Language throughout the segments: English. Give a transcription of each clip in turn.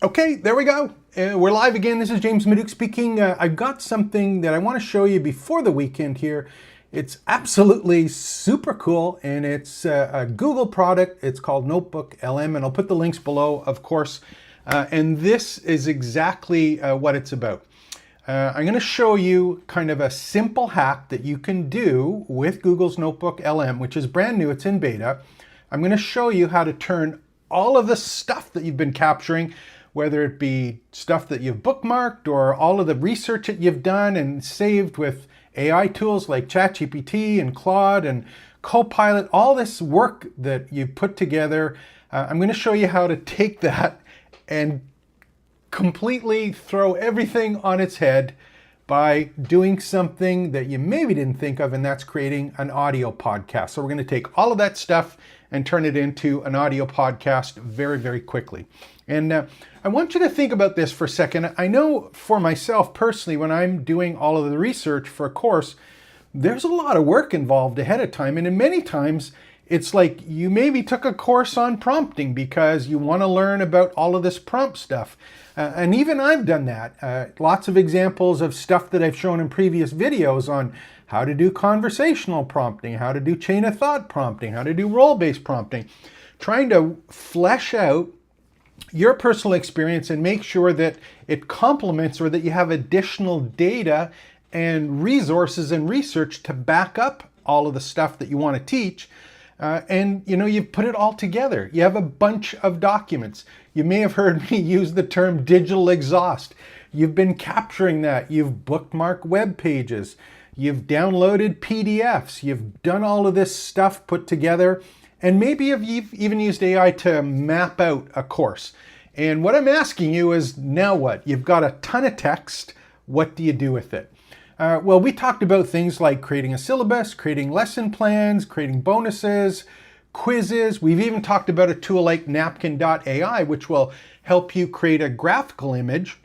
Okay, there we go. We're live again. This is James Maduke speaking. I've got something that I want to show you before the weekend here. It's absolutely super cool, and it's a Google product. It's called NotebookLM, and I'll put the links below, of course. And this is exactly what it's about. I'm going to show you kind of a simple hack that you can do with Google's NotebookLM, which is brand new. It's in beta. I'm going to show you how to turn all of the stuff that you've been capturing, whether it be stuff that you've bookmarked or all of the research that you've done and saved with AI tools like ChatGPT and Claude and Copilot, all this work that you've put together. I'm going to show you how to take that and completely throw everything on its head by doing something that you maybe didn't think of, and that's creating an audio podcast. So we're going to take all of that stuff and turn it into an audio podcast very, very quickly. And I want you to think about this for a second. I know for myself personally, when I'm doing all of the research for a course, there's a lot of work involved ahead of time. And in many times, it's like you maybe took a course on prompting because you want to learn about all of this prompt stuff. And even I've done that. Lots of examples of stuff that I've shown in previous videos on how to do conversational prompting, how to do chain of thought prompting, how to do role-based prompting, trying to flesh out your personal experience and make sure that it complements or that you have additional data and resources and research to back up all of the stuff that you want to teach. And you've put it all together. You have a bunch of documents. You may have heard me use the term digital exhaust. You've been capturing that. You've bookmarked web pages. You've downloaded PDFs. You've done all of this stuff put together. And maybe you've even used AI to map out a course. And what I'm asking you is, now what? You've got a ton of text. What do you do with it? Well, we talked about things like creating a syllabus, creating lesson plans, creating bonuses, quizzes. We've even talked about a tool like napkin.ai, which will help you create a graphical image.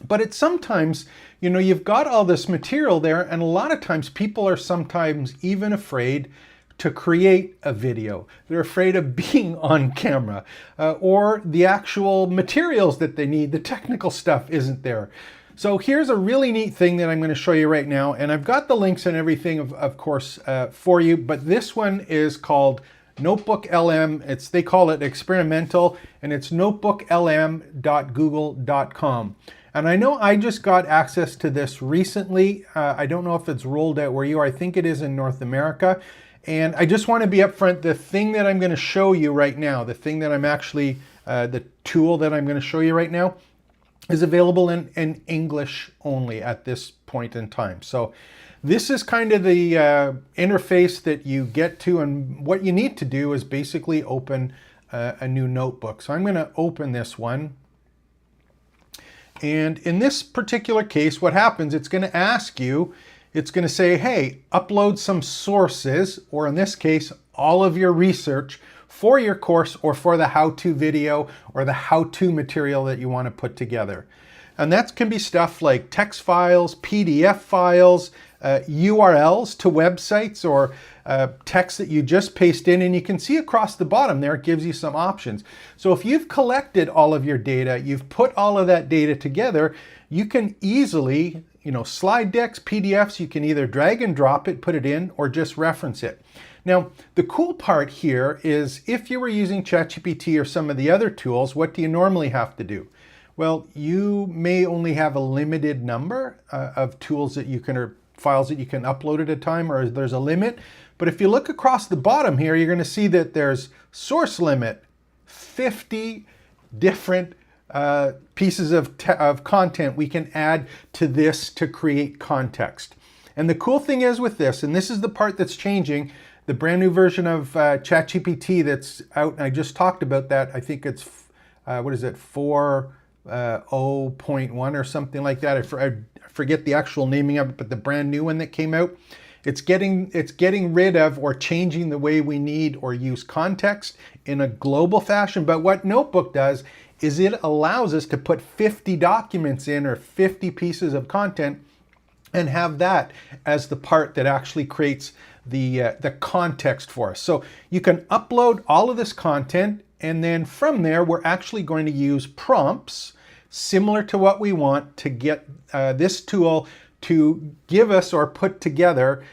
But it's sometimes, you've got all this material there, and a lot of times people are sometimes even afraid to create a video. They're afraid of being on camera, or the actual materials that they need, the technical stuff isn't there. So here's a really neat thing that I'm going to show you right now, and I've got the links and everything, of course, for you, but this one is called NotebookLM. They call it experimental, and it's notebooklm.google.com. And I know I just got access to this recently. I don't know if it's rolled out where you are. I think it is in North America. And I just want to be upfront, the thing that I'm going to show you right now, the thing that I'm actually, the tool that I'm going to show you right now, is available in English only at this point in time. So this is kind of the interface that you get to, and what you need to do is basically open a new notebook. So I'm going to open this one. And in this particular case, what happens, it's going to ask you, it's going to say, hey, upload some sources, or in this case, all of your research for your course or for the how-to video or the how-to material that you want to put together. And that can be stuff like text files, PDF files, URLs to websites, or text that you just paste in. And you can see across the bottom there, it gives you some options. So if you've collected all of your data, you've put all of that data together, you can easily, slide decks, PDFs, you can either drag and drop it, put it in, or just reference it. Now, the cool part here is if you were using ChatGPT or some of the other tools, what do you normally have to do? Well, you may only have a limited number of tools that you can, or files that you can upload at a time, or there's a limit. But if you look across the bottom here, you're going to see that there's source limit, 50 different pieces of content we can add to this to create context. And the cool thing is with this, and this is the part that's changing, the brand new version of ChatGPT that's out, and I just talked about that. I think it's, 4.0.1 or something like that. I forget the actual naming of it, but the brand new one that came out. It's getting rid of or changing the way we need or use context in a global fashion. But what Notebook does is it allows us to put 50 documents in, or 50 pieces of content, and have that as the part that actually creates the context for us. So you can upload all of this content And then from there, we're actually going to use prompts similar to what we want to get this tool to give us or put together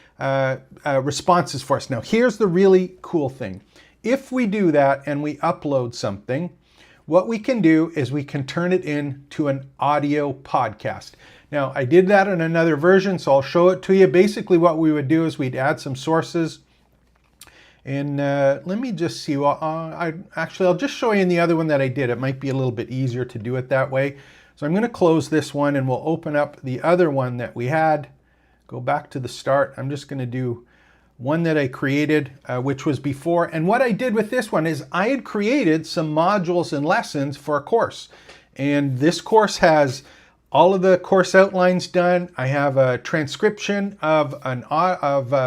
responses for us. Now, here's the really cool thing. If we do that and we upload something, what we can do is we can turn it into an audio podcast. Now, I did that in another version, so I'll show it to you. Basically, what we would do is we'd add some sources. And let me just see. Well, I'll just show you in the other one that I did. It might be a little bit easier to do it that way. So I'm going to close this one and we'll open up the other one that we had. Go back to the start. I'm just going to do one that I created, which was before. And what I did with this one is I had created some modules and lessons for a course. And this course has all of the course outlines done. I have a transcription of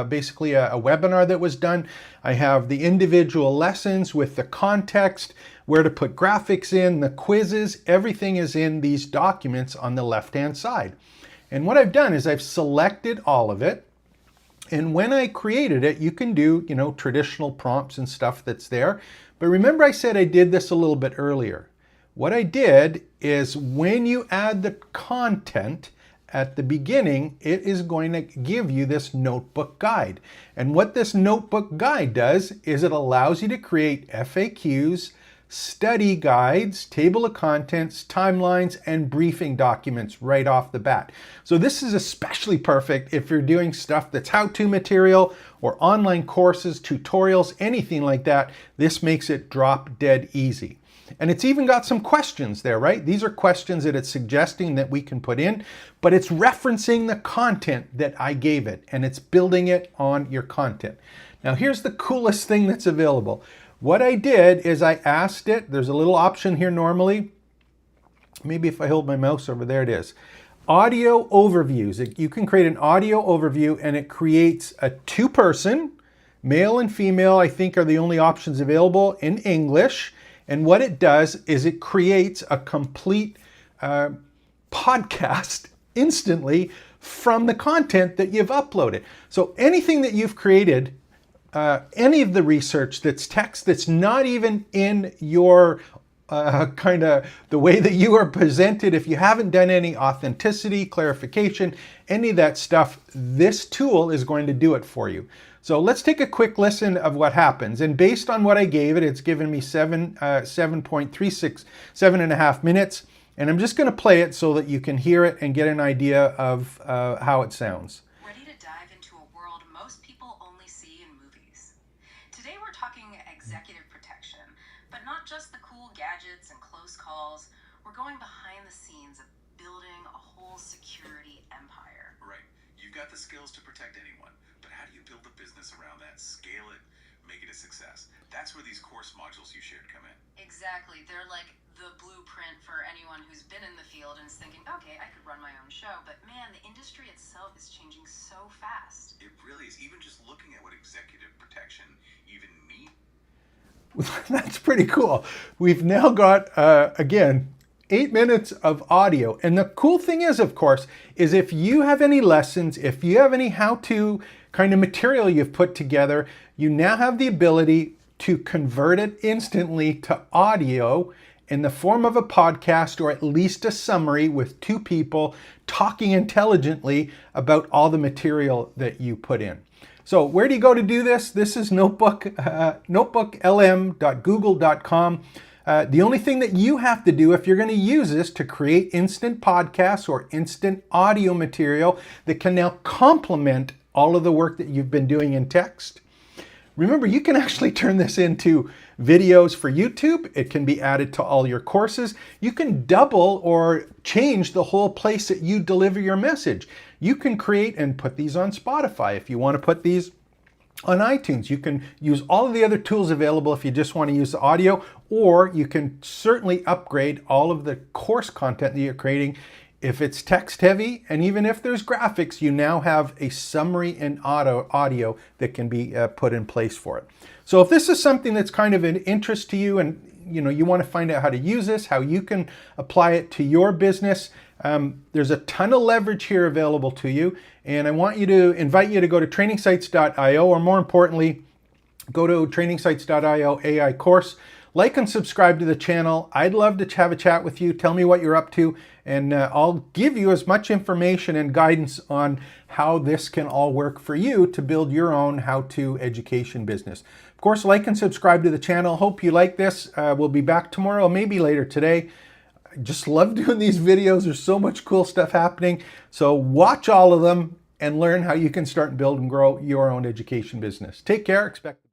basically a webinar that was done. I have the individual lessons with the context, where to put graphics in, the quizzes, everything is in these documents on the left-hand side. And what I've done is I've selected all of it. And when I created it, you can do, traditional prompts and stuff that's there. But remember I said I did this a little bit earlier. What I did is when you add the content at the beginning, it is going to give you this notebook guide. And what this notebook guide does is it allows you to create FAQs, study guides, table of contents, timelines, and briefing documents right off the bat. So this is especially perfect if you're doing stuff that's how-to material or online courses, tutorials, anything like that. This makes it drop dead easy. And it's even got some questions there, right? These are questions that it's suggesting that we can put in, but it's referencing the content that I gave it, and it's building it on your content. Now, here's the coolest thing that's available. What I did is I asked it, there's a little option here normally. Maybe if I hold my mouse over there, it is. Audio overviews. You can create an audio overview, and it creates a two-person, male and female, I think are the only options available in English. And what it does is it creates a complete podcast instantly from the content that you've uploaded. So anything that you've created, any of the research that's text that's not even in your kind of the way that you are presented, if you haven't done any authenticity, clarification, any of that stuff, this tool is going to do it for you. So let's take a quick listen of what happens. And based on what I gave it, it's given me 7.367.5 minutes. And I'm just going to play it so that you can hear it and get an idea of how it sounds. Ready to dive into a world most people only see in movies. Today we're talking executive protection, but not just the cool gadgets and close calls. We're going behind the scenes of building a whole security empire. Right. You've got the skills to protect anyone. How do you build a business around that, scale it, make it a success? That's where these course modules you shared come in. Exactly. They're like the blueprint for anyone who's been in the field and is thinking, okay, I could run my own show. But man, the industry itself is changing so fast. It really is. Even just looking at what executive protection even means. That's pretty cool. We've now got, again, 8 minutes of audio. And the cool thing is, of course, is if you have any lessons, if you have any how-to kind of material you've put together, you now have the ability to convert it instantly to audio in the form of a podcast or at least a summary with two people talking intelligently about all the material that you put in. So where do you go to do this? This is NotebookLM.google.com. The only thing that you have to do if you're going to use this to create instant podcasts or instant audio material that can now complement all of the work that you've been doing in text. Remember, you can actually turn this into videos for YouTube. It can be added to all your courses. You can double or change the whole place that you deliver your message. You can create and put these on Spotify. If you want to put these on iTunes, you can use all of the other tools available if you just want to use the audio, or you can certainly upgrade all of the course content that you're creating. If it's text heavy, and even if there's graphics, you now have a summary and audio that can be put in place for it. So if this is something that's kind of an interest to you and you want to find out how to use this, how you can apply it to your business, there's a ton of leverage here available to you. And I want you to invite you to go to trainingsites.io, or more importantly, go to trainingsites.io AI course. Like and subscribe to the channel. I'd love to have a chat with you. Tell me what you're up to, and I'll give you as much information and guidance on how this can all work for you to build your own how-to education business. Of course, like and subscribe to the channel. Hope you like this. We'll be back tomorrow, maybe later today. I just love doing these videos. There's so much cool stuff happening. So watch all of them and learn how you can start and build and grow your own education business. Take care. Expect